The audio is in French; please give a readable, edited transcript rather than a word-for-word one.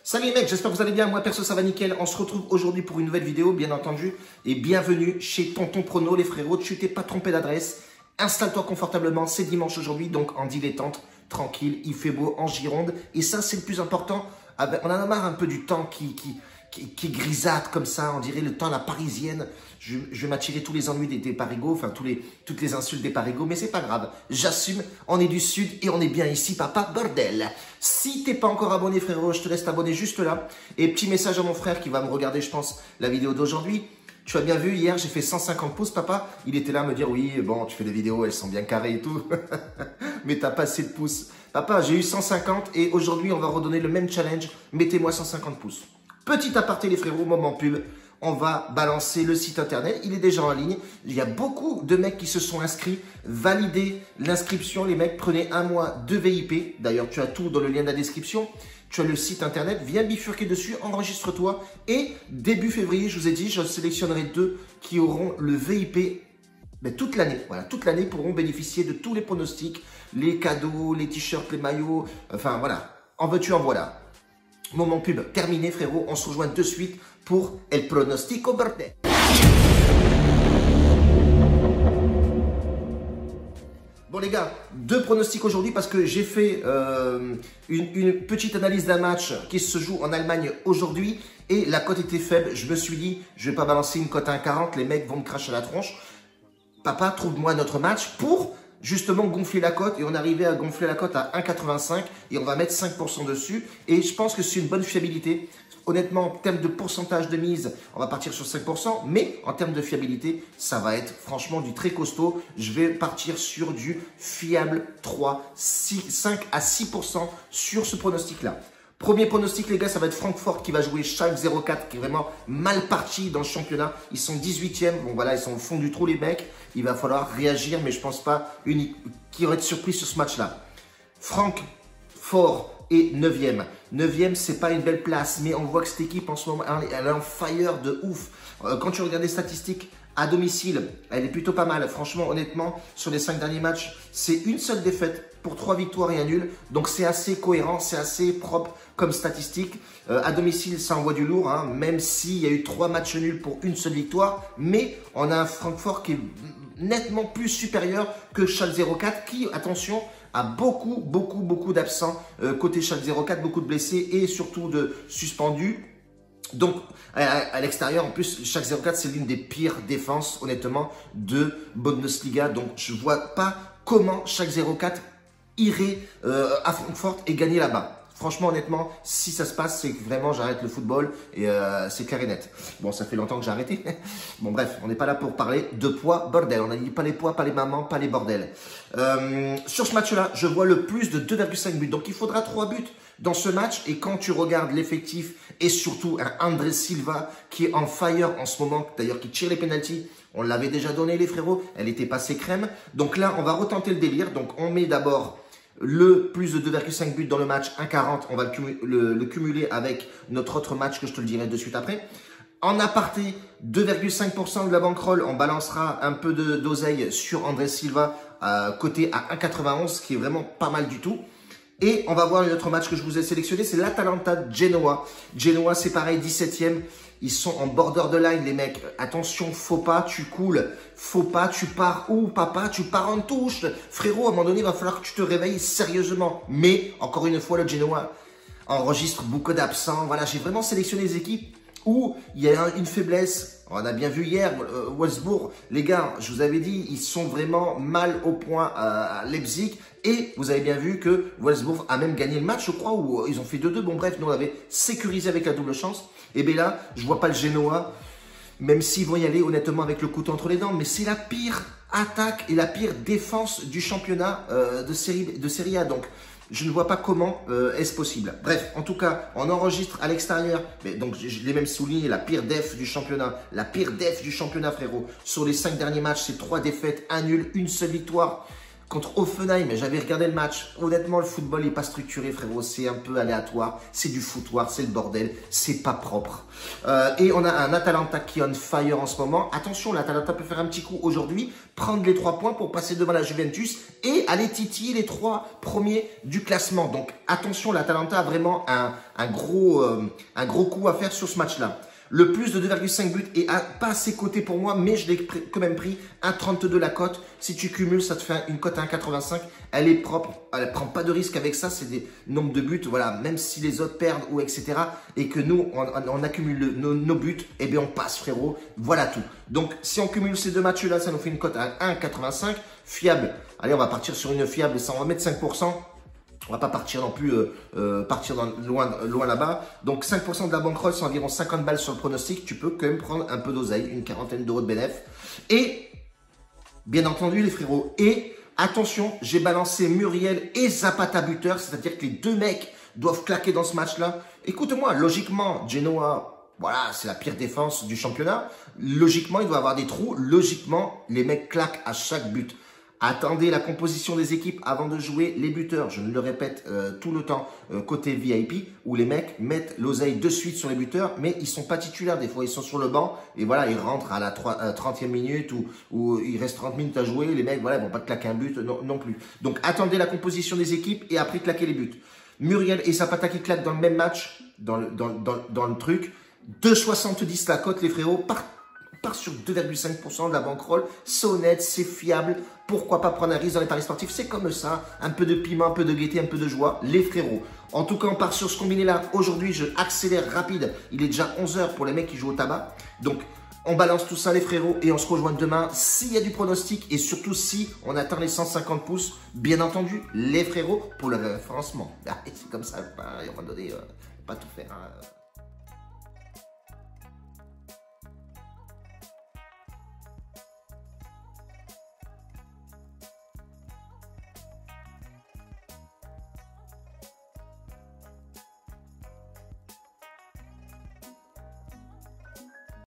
Salut les mecs, j'espère que vous allez bien. Moi perso ça va nickel. On se retrouve aujourd'hui pour une nouvelle vidéo, bien entendu. Et bienvenue chez Tonton Prono, les frérots. Tu t'es pas trompé d'adresse. Installe-toi confortablement. C'est dimanche aujourd'hui, donc en dilettante, tranquille. Il fait beau en Gironde. Et ça, c'est le plus important. On en a marre un peu du temps qui grisâtre comme ça. On dirait le temps à la parisienne. Je vais m'attirer tous les ennuis des parigots, enfin toutes les insultes des parigots, mais c'est pas grave. J'assume, on est du sud et on est bien ici, papa, bordel. Si t'es pas encore abonné, frérot, je te laisse t'abonner juste là. Et petit message à mon frère qui va me regarder, je pense, la vidéo d'aujourd'hui. Tu as bien vu, hier, j'ai fait 150 pouces, papa. Il était là à me dire, oui, bon, tu fais des vidéos, elles sont bien carrées et tout. Mais t'as pas assez de pouces. Papa, j'ai eu 150 et aujourd'hui, on va redonner le même challenge. Mettez-moi 150 pouces. Petit aparté, les frérots, moment pub. On va balancer le site internet. Il est déjà en ligne. Il y a beaucoup de mecs qui se sont inscrits. Validez l'inscription. Les mecs, prenez un mois de VIP. D'ailleurs, tu as tout dans le lien de la description. Tu as le site internet. Viens bifurquer dessus. Enregistre-toi. Et début février, je vous ai dit, je sélectionnerai 2 qui auront le VIP toute l'année. Voilà, toute l'année pourront bénéficier de tous les pronostics, les cadeaux, les t-shirts, les maillots. Enfin, voilà. En veux-tu, en voilà. Moment pub terminé, frérot. On se rejoint de suite pour El Pronostico Bordel. Bon les gars, 2 pronostics aujourd'hui parce que j'ai fait une petite analyse d'un match qui se joue en Allemagne aujourd'hui et la cote était faible. Je me suis dit, je vais pas balancer une cote à 1,40, les mecs vont me cracher la tronche. Papa, trouve-moi notre match pour justement gonfler la cote et on arrivait à gonfler la cote à 1,85 et on va mettre 5% dessus et je pense que c'est une bonne fiabilité. Honnêtement, en termes de pourcentage de mise, on va partir sur 5%, mais en termes de fiabilité, ça va être franchement du très costaud. Je vais partir sur du fiable 5 à 6% sur ce pronostic-là. Premier pronostic, les gars, ça va être Francfort qui va jouer Schalke 04, qui est vraiment mal parti dans le championnat. Ils sont 18e. Bon, voilà, ils sont au fond du trou, les mecs. Il va falloir réagir, mais je ne pense pas qu'il y aurait de surprise sur ce match-là. Francfort est 9e. 9e, c'est pas une belle place, mais on voit que cette équipe, en ce moment, elle est en fire de ouf. Quand tu regardes les statistiques à domicile, elle est plutôt pas mal. Franchement, honnêtement, sur les 5 derniers matchs, c'est une seule défaite pour 3 victoires et un nul. Donc, c'est assez cohérent, c'est assez propre comme statistique. À domicile, ça envoie du lourd, hein, même s'il y a eu 3 matchs nuls pour une seule victoire. Mais on a un Francfort qui est nettement plus supérieur que Schalke 04 qui, attention, a beaucoup d'absents côté Schalke 04, beaucoup de blessés et surtout de suspendus. Donc, à l'extérieur, en plus, Schalke 04, c'est l'une des pires défenses, honnêtement, de Bundesliga. Donc, je ne vois pas comment Schalke 04 irait à Francfort et gagner là-bas. Franchement, honnêtement, si ça se passe, c'est que vraiment j'arrête le football et c'est clair et net. Bon, ça fait longtemps que j'ai arrêté. Bon, bref, on n'est pas là pour parler de poids, bordel. On a dit pas les poids, pas les mamans, pas les bordels. Sur ce match-là, je vois le plus de 2,5 buts. Donc, il faudra 3 buts dans ce match. Et quand tu regardes l'effectif et surtout un André Silva qui est en fire en ce moment, d'ailleurs qui tire les pénaltys. On l'avait déjà donné, les frérots. Elle était passée crème. Donc là, on va retenter le délire. Donc, on met d'abord le plus de 2,5 buts dans le match, 1,40, on va le cumuler avec notre autre match que je te le dirai de suite après. En aparté, 2,5% de la bankroll, on balancera un peu d'oseille sur André Silva, coté à 1,91, qui est vraiment pas mal du tout. Et on va voir l'autre match que je vous ai sélectionné, c'est l'Atalanta Genoa. Genoa, c'est pareil, 17e. Ils sont en border de line, les mecs. Attention, faut pas, tu coules. Faut pas, tu pars où, papa? Tu pars en touche. Frérot, à un moment donné, il va falloir que tu te réveilles sérieusement. Mais, encore une fois, le Genoa enregistre beaucoup d'absents. Voilà, j'ai vraiment sélectionné les équipes où il y a une faiblesse. On a bien vu hier, Wolfsburg. Les gars, je vous avais dit, ils sont vraiment mal au point à Leipzig. Et vous avez bien vu que Wolfsburg a même gagné le match, je crois, où ils ont fait 2-2. Bon, bref, nous, on avait sécurisé avec la double chance. Et bien là, je vois pas le Genoa, même s'ils vont y aller honnêtement avec le couteau entre les dents. Mais c'est la pire attaque et la pire défense du championnat de Serie A. Donc, je ne vois pas comment est-ce possible. Bref, en tout cas, on enregistre à l'extérieur. Donc, je l'ai même souligné, la pire def du championnat. La pire def du championnat, frérot. Sur les 5 derniers matchs, c'est 3 défaites, 1 nul, une seule victoire. contre Offenheim, j'avais regardé le match. Honnêtement, le football n'est pas structuré, frérot. C'est un peu aléatoire. C'est du foutoir, c'est le bordel. C'est pas propre. Et on a un Atalanta qui est on fire en ce moment. Attention, l'Atalanta peut faire un petit coup aujourd'hui, prendre les 3 points pour passer devant la Juventus et aller titiller les 3 premiers du classement. Donc attention, l'Atalanta a vraiment un gros coup à faire sur ce match-là. Le plus de 2,5 buts est pas assez coté pour moi, mais je l'ai quand même pris 1,32 la cote. Si tu cumules, ça te fait une cote à 1,85. Elle est propre, elle prend pas de risque avec ça. C'est des nombres de buts, voilà. Même si les autres perdent ou etc. Et que nous, on accumule nos buts, eh bien on passe, frérot. Voilà tout. Donc si on cumule ces deux matchs-là, ça nous fait une cote à 1,85. Fiable. Allez, on va partir sur une fiable, ça on va mettre 5%. On va pas partir non plus loin là-bas. Donc 5% de la bankroll, c'est environ 50 balles sur le pronostic. Tu peux quand même prendre un peu d'oseille, une quarantaine d'euros de bénéf. Et bien entendu les frérots. Et attention, j'ai balancé Muriel et Zapata buteur. C'est-à-dire que les deux mecs doivent claquer dans ce match-là. Écoute-moi, logiquement, Genoa, voilà, c'est la pire défense du championnat. Logiquement, il doit avoir des trous. Logiquement, les mecs claquent à chaque but. Attendez la composition des équipes avant de jouer les buteurs. Je le répète tout le temps côté VIP où les mecs mettent l'oseille de suite sur les buteurs, mais ils sont pas titulaires. Des fois, ils sont sur le banc et voilà, ils rentrent à la 30e minute ou il reste 30 minutes à jouer. Les mecs, voilà, ils vont pas te claquer un but non plus. Donc, attendez la composition des équipes et après claquez les buts. Muriel et Zapata qui claquent dans le même match, dans le truc. 2,70 la cote, les frérots. Part sur 2,5% de la bankroll, c'est honnête, c'est fiable. Pourquoi pas prendre un risque dans les paris sportifs? C'est comme ça, un peu de piment, un peu de gaieté, un peu de joie, les frérots. En tout cas, on part sur ce combiné-là. Aujourd'hui, je accélère rapide. Il est déjà 11 h pour les mecs qui jouent au tabac. Donc, on balance tout ça, les frérots, et on se rejoint demain s'il y a du pronostic et surtout si on atteint les 150 pouces. Bien entendu, les frérots, pour le référencement. C'est comme ça, à un moment donné, pas tout faire. Hein.